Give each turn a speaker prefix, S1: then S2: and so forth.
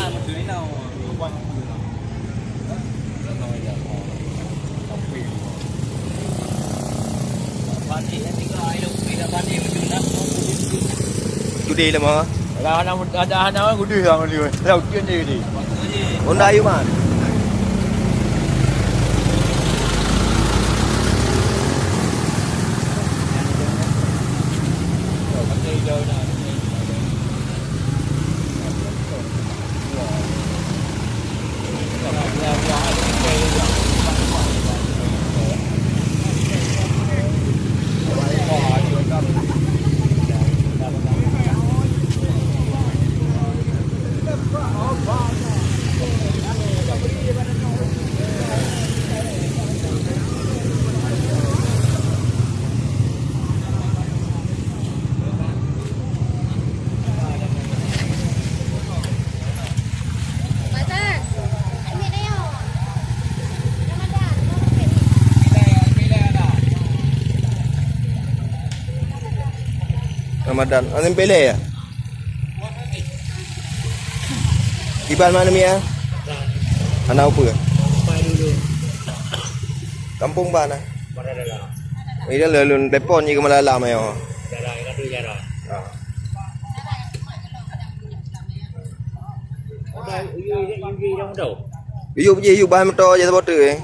S1: một thứ nào quanh
S2: Cuti lah mah.
S1: anak gudi yang ni, dah ujian ni.
S2: Honda you man. Ramadan. Anong pili ya? Iban mana Mia? Anak apa? Kampung mana? Ini dah lalu telepon ni ke Malalam ya? You bahan motor je motor eh.